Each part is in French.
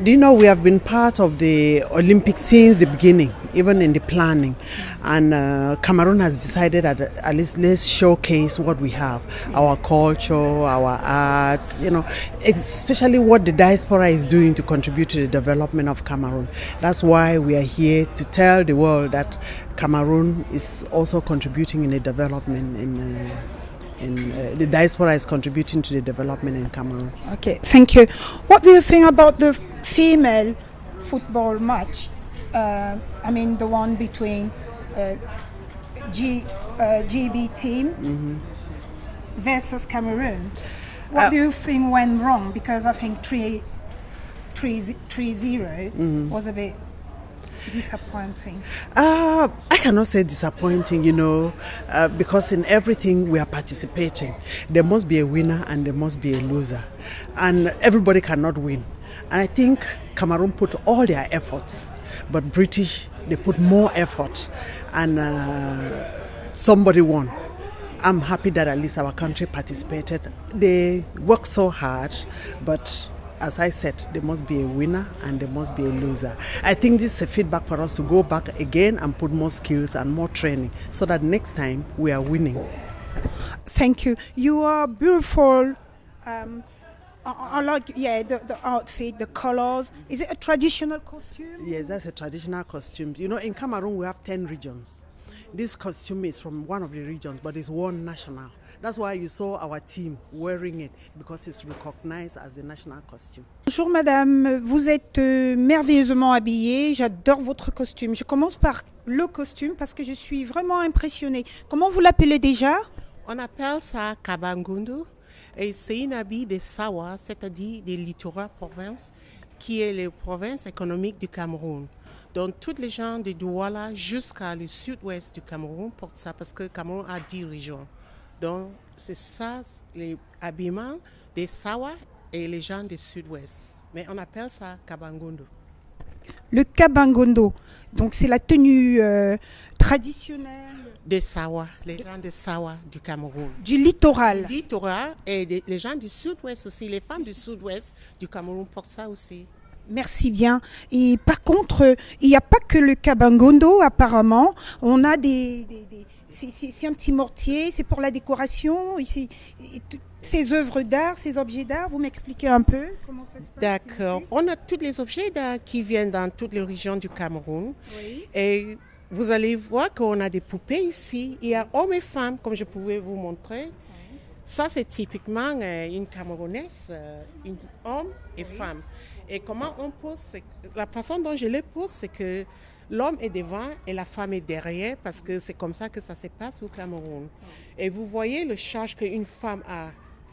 Do you know we have been part of the Olympics since the beginning, even in the planning, and Cameroon has decided that at least let's showcase what we have, our culture, our arts, especially what the diaspora is doing to contribute to the development of Cameroon. That's why we are here to tell the world that Cameroon is also contributing in the development the diaspora is contributing to the development in Cameroon. Okay, thank you. What do you think about the female football match? The one between GB team versus Cameroon. What do you think went wrong? Because I think 3-0 was a bit disappointing. I cannot say disappointing, because in everything we are participating. There must be a winner and there must be a loser. And everybody cannot win. And I think Cameroon put all their efforts, but British, they put more effort. And somebody won. I'm happy that at least our country participated. They worked so hard, but as I said, there must be a winner and there must be a loser. I think this is a feedback for us to go back again and put more skills and more training so that next time we are winning. Thank you. You are beautiful. I like, the outfit, the colors. Is it a traditional costume? Yes, that's a traditional costume. In Cameroon we have 10 regions. This costume is from one of the regions, but it's one national. That's why you saw our team wearing it, because it's recognized as the national costume. Bonjour madame, vous êtes merveilleusement habillée, j'adore votre costume. Je commence par le costume parce que je suis vraiment impressionnée. Comment vous l'appelez déjà? On appelle ça Kabangundu et c'est une habit de Sawa, c'est-à-dire des littoraux province, qui est la province économique du Cameroun. Donc, tous les gens de Douala jusqu'à le sud-ouest du Cameroun portent ça parce que le Cameroun a 10 régions. Donc, c'est ça, les habillements des Sawa et les gens du sud-ouest. Mais on appelle ça Kabangondo. Le Kabangondo, donc c'est la tenue traditionnelle des Sawa, les gens des Sawa du Cameroun. Du littoral. Du littoral et les gens du sud-ouest aussi, les femmes du sud-ouest du Cameroun portent ça aussi. Merci bien. Et par contre, il n'y a pas que le Kabangondo apparemment. On a c'est un petit mortier, c'est pour la décoration. Ici, ces œuvres d'art, ces objets d'art, vous m'expliquez un peu comment ça se passe? D'accord. On a tous les objets d'art qui viennent dans toutes les régions du Cameroun. Oui. Et vous allez voir qu'on a des poupées ici. Il y a hommes et femmes, comme je pouvais vous montrer. Oui. Ça, c'est typiquement une Camerounaise, homme et femme. Et comment on pose, la façon dont je les pose, c'est que l'homme est devant et la femme est derrière, parce que c'est comme ça que ça se passe au Cameroun. Et vous voyez le charge qu'une femme a,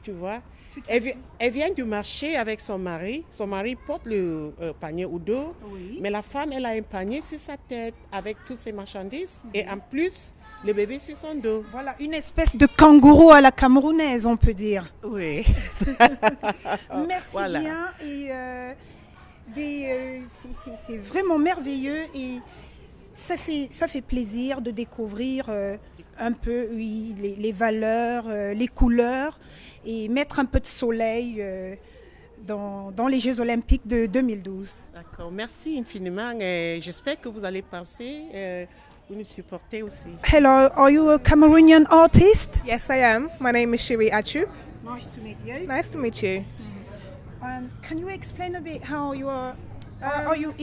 tu vois. Elle vient du marché avec son mari. Son mari porte le panier au dos, mais la femme, elle a un panier sur sa tête avec toutes ses marchandises. Et en plus, le bébé sur son dos. Voilà, une espèce de kangourou à la camerounaise, on peut dire. Oui. Merci voilà. Bien. C'est vraiment merveilleux et ça fait plaisir de découvrir un peu les valeurs, les couleurs et mettre un peu de soleil dans les Jeux Olympiques de 2012. D'accord, merci infiniment et j'espère que vous allez passer. Vous nous supportez aussi. Hello, are you a Cameroonian artist? Yes, I am. My name is Shiri Achu. Nice to meet you. Nice to meet you. Can you explain a bit how you are? Are you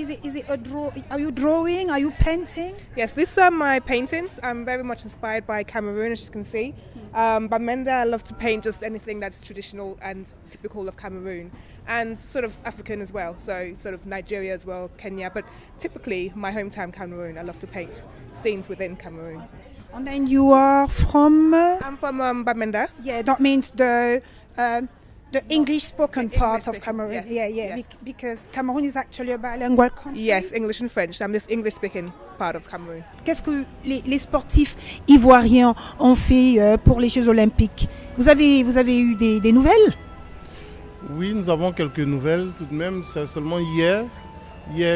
drawing? Are you painting? Yes, these are my paintings. I'm very much inspired by Cameroon, as you can see. Bamenda, I love to paint just anything that's traditional and typical of Cameroon, and sort of African as well. So sort of Nigeria as well, Kenya. But typically, my hometown Cameroon, I love to paint scenes within Cameroon. And then you are from? I'm from Bamenda. Yeah, that means the English-spoken part of Cameroon. Yes, Yes. Because Cameroon is actually a bilingual country. Yes, English and French. I'm this English-speaking part of Cameroon. Qu'est-ce que les sportifs ivoiriens ont fait pour les Jeux Olympiques? Vous avez eu des nouvelles? Oui, nous avons quelques nouvelles tout de même. C'est seulement hier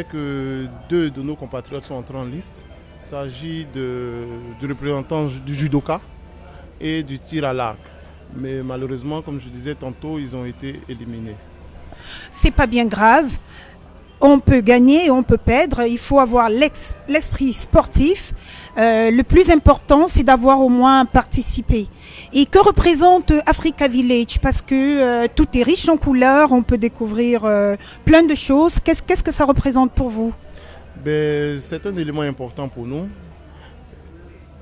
que 2 de nos compatriotes sont entrés en liste. Il s'agit du représentant du judoka et du tir à l'arc. Mais malheureusement, comme je disais tantôt, ils ont été éliminés. C'est pas bien grave. On peut gagner, on peut perdre. Il faut avoir l'esprit sportif. Le plus important, c'est d'avoir au moins participé. Et que représente Africa Village? Parce que tout est riche en couleurs, on peut découvrir plein de choses. Qu'est-ce que ça représente pour vous? C'est un élément important pour nous.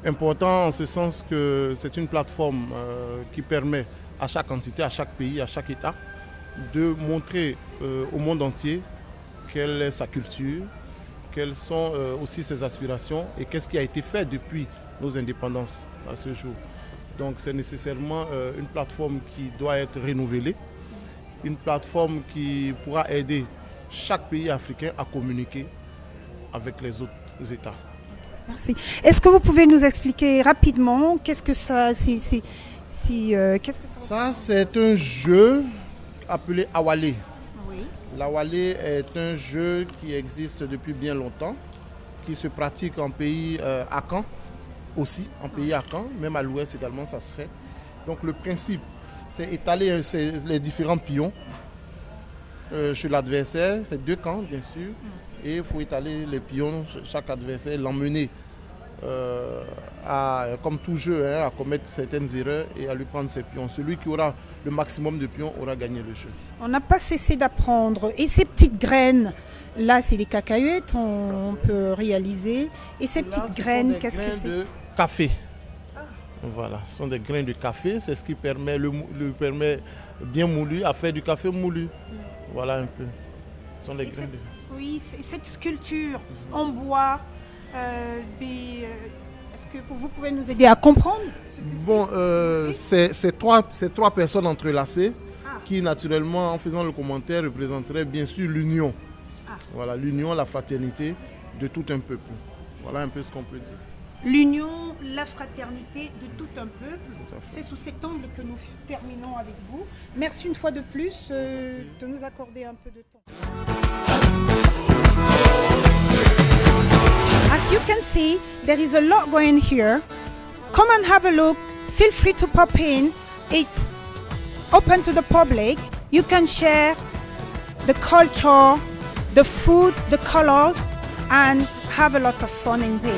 Important en ce sens que c'est une plateforme qui permet à chaque entité, à chaque pays, à chaque État de montrer au monde entier quelle est sa culture, quelles sont aussi ses aspirations et qu'est-ce qui a été fait depuis nos indépendances à ce jour. Donc c'est nécessairement une plateforme qui doit être renouvelée, une plateforme qui pourra aider chaque pays africain à communiquer avec les autres États. Merci. Est-ce que vous pouvez nous expliquer rapidement qu'est-ce que ça Ça, c'est un jeu appelé Awalé. Oui. L'Awalé est un jeu qui existe depuis bien longtemps, qui se pratique en pays Akan aussi, en pays Akan, même à l'ouest également ça se fait. Donc le principe, c'est étaler les différents pions chez l'adversaire, c'est 2 camps bien sûr, et il faut étaler les pions, chaque adversaire, l'emmener comme tout jeu, à commettre certaines erreurs et à lui prendre ses pions. Celui qui aura le maximum de pions aura gagné le jeu. On n'a pas cessé d'apprendre. Et ces petites graines, là c'est des cacahuètes, on peut réaliser. Et ces petites graines, qu'est-ce que c'est? De café. Voilà, ce sont des grains de café, c'est ce qui permet, le permet bien moulu à faire du café moulu. Voilà un peu. Ce sont des grains de... Oui, cette sculpture en bois, est-ce que vous pouvez nous aider à comprendre c'est 3 personnes entrelacées qui, naturellement, en faisant le commentaire, représenteraient bien sûr l'union. Voilà, l'union, la fraternité de tout un peuple. Voilà un peu ce qu'on peut dire. L'union, la fraternité de tout un peuple. C'est sous cet angle que nous terminons avec vous. Merci une fois de plus de nous accorder un peu de temps. As you can see, there is a lot going here. Come and have a look. Feel free to pop in. It's open to the public. You can share the culture, the food, the colors, and have a lot of fun indeed.